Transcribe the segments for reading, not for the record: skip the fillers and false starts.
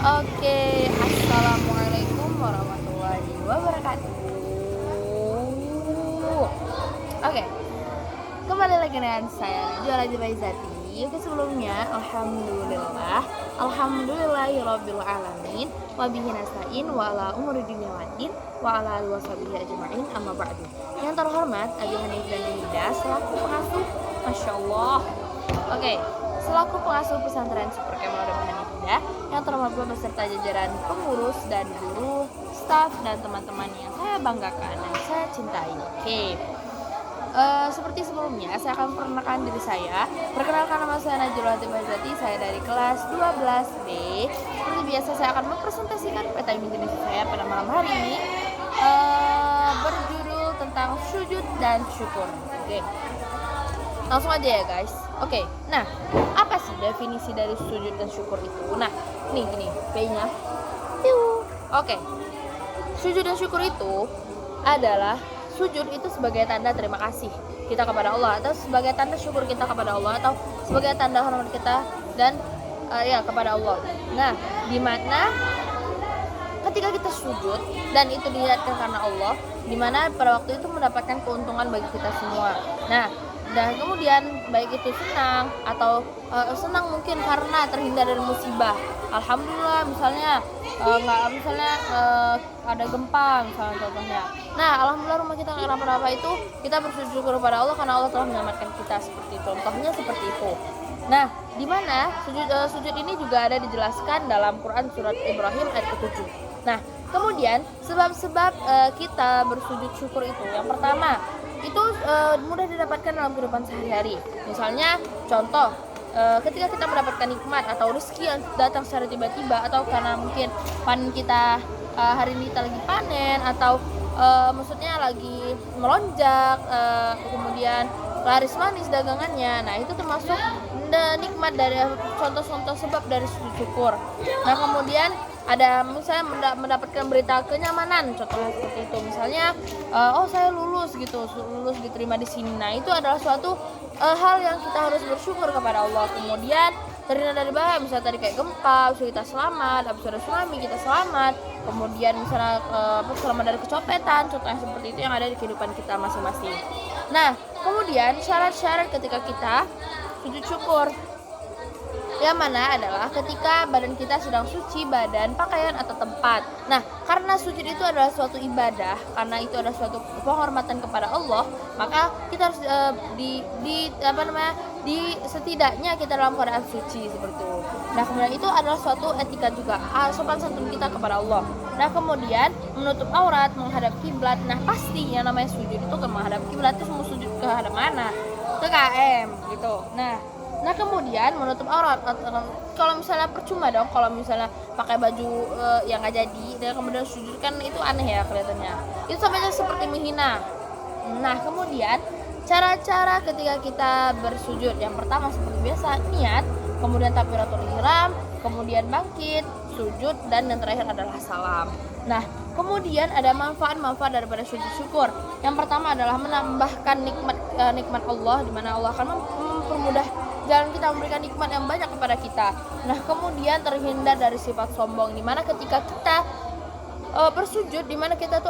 Oke, assalamualaikum warahmatullahi wabarakatuh. Oke, kembali lagi dengan saya Najwa Faizati. Oke, sebelumnya alhamdulillahirabbil alamin wa bihi nasta'in wa ala umuri dunya waddin wa ala alihi washabihi ajmain amma ba'du. Yang terhormat Abi Hanif dan Nida selaku pengasuh, Masya Allah. Oke, selaku pengasuh pesantren Super Kemal Abi Hanif yang terhormat beserta jajaran pengurus dan guru, staf dan teman-teman yang saya banggakan dan saya cintai. Oke. Seperti sebelumnya, saya akan memperkenalkan diri saya. Perkenalkan, nama saya Najwa Faizati, saya dari kelas 12B. Seperti biasa, saya akan mempresentasikan peta imajinasi saya pada malam hari ini, berjudul tentang sujud dan syukur. Oke, langsung aja ya guys. Oke, nah apa sih definisi dari sujud dan syukur itu? Nah, nih gini, P-nya. Oke, sujud dan syukur itu adalah sujud itu sebagai tanda terima kasih kita kepada Allah, atau sebagai tanda syukur kita kepada Allah, atau sebagai tanda hormat kita dan kepada Allah. Nah, dimana ketika kita sujud dan itu dilihatkan karena Allah, dimana pada waktu itu mendapatkan keuntungan bagi kita semua. Nah, dan kemudian baik itu senang atau senang mungkin karena terhindar dari musibah. Alhamdulillah, misalnya ada gempa misalnya contohnya. Nah, alhamdulillah rumah kita nggak kenapa-napa, itu kita bersyukur kepada Allah karena Allah telah menyelamatkan kita, seperti itu. Contohnya seperti itu. Nah, di mana sujud ini juga ada dijelaskan dalam Quran surat Ibrahim ayat ke-7. Nah, kemudian sebab-sebab kita bersujud syukur itu, yang pertama itu mudah didapatkan dalam kehidupan sehari-hari. Misalnya contoh, ketika kita mendapatkan nikmat atau rezeki yang datang secara tiba-tiba, atau karena mungkin panen kita hari ini kita lagi panen, atau maksudnya lagi melonjak, kemudian laris manis dagangannya. Nah, itu termasuk nikmat dari contoh-contoh sebab dari sujud syukur. Nah, kemudian ada misalnya mendapatkan berita kenyamanan, contohnya seperti itu. Misalnya saya lulus diterima di sini. Nah, itu adalah suatu hal yang kita harus bersyukur kepada Allah. Kemudian terhindar dari bahaya, misalnya tadi kayak gempa, bisa kita selamat. Habis ada tsunami kita selamat. Kemudian misalnya selamat dari kecopetan, contohnya seperti itu yang ada di kehidupan kita masing-masing. Nah, kemudian syarat-syarat ketika kita sujud syukur, yang mana adalah ketika badan kita sedang suci, badan, pakaian, atau tempat. Nah, karena sujud itu adalah suatu ibadah, karena itu adalah suatu penghormatan kepada Allah, maka kita harus setidaknya kita dalam keadaan suci seperti itu. Nah, kemudian itu adalah suatu etika juga, sopan santun kita kepada Allah. Nah, kemudian menutup aurat, menghadap kiblat. Nah, pasti yang namanya sujud itu ke menghadap kiblat, itu mau sujud ke hadap mana? Ke KM gitu. Nah, kemudian menutup aurat. Kalau misalnya percuma dong kalau misalnya pakai baju yang nggak jadi dan kemudian sujud, kan itu aneh ya kelihatannya. Itu sama aja seperti menghina. Nah, kemudian cara-cara ketika kita bersujud, yang pertama seperti biasa niat, kemudian takbiratul ihram, kemudian bangkit, sujud, dan yang terakhir adalah salam. Nah, kemudian ada manfaat-manfaat daripada sujud syukur. Yang pertama adalah menambahkan nikmat Allah, di mana Allah akan mempermudah jalan kita, memberikan nikmat yang banyak kepada kita. Nah, kemudian terhindar dari sifat sombong, di mana ketika kita bersujud, di mana kita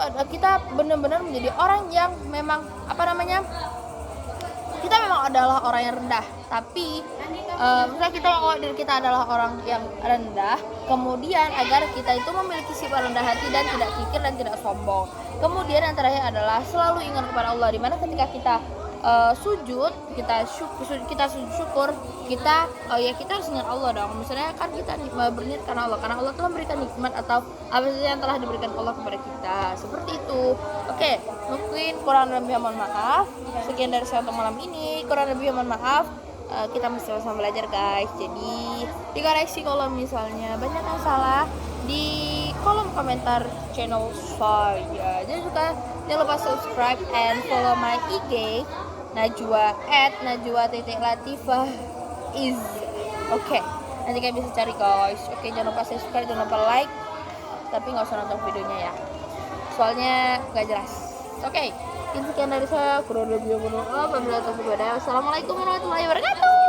benar-benar menjadi orang yang memang kita memang adalah orang yang rendah, tapi misalnya kita menganggap diri kita adalah orang yang rendah, kemudian agar kita itu memiliki sifat rendah hati dan tidak kikir dan tidak sombong. Kemudian yang terakhir adalah selalu ingat kepada Allah, di mana ketika kita sujud syukur, kita harus ingat Allah dong. Misalnya kan kita berniat karena Allah telah memberikan nikmat atau apa saja yang telah diberikan Allah kepada kita, seperti itu. Oke, mungkin kurang lebih mohon maaf. Sekian dari saya untuk malam ini, kurang lebih mohon maaf. Kita masih sama-sama belajar guys, jadi dikoreksi kalau misalnya banyak yang salah di kolom komentar channel saya. Jangan lupa subscribe and follow my IG Najwa @najwa_latifah is. Oke, nanti kalian bisa cari guys. Oke, jangan lupa subscribe, jangan lupa like, tapi nggak usah nonton videonya ya, soalnya nggak jelas. Oke, sekian dari saya. Kurang lebih mohon maaf. Wassalamualaikum warahmatullahi wabarakatuh.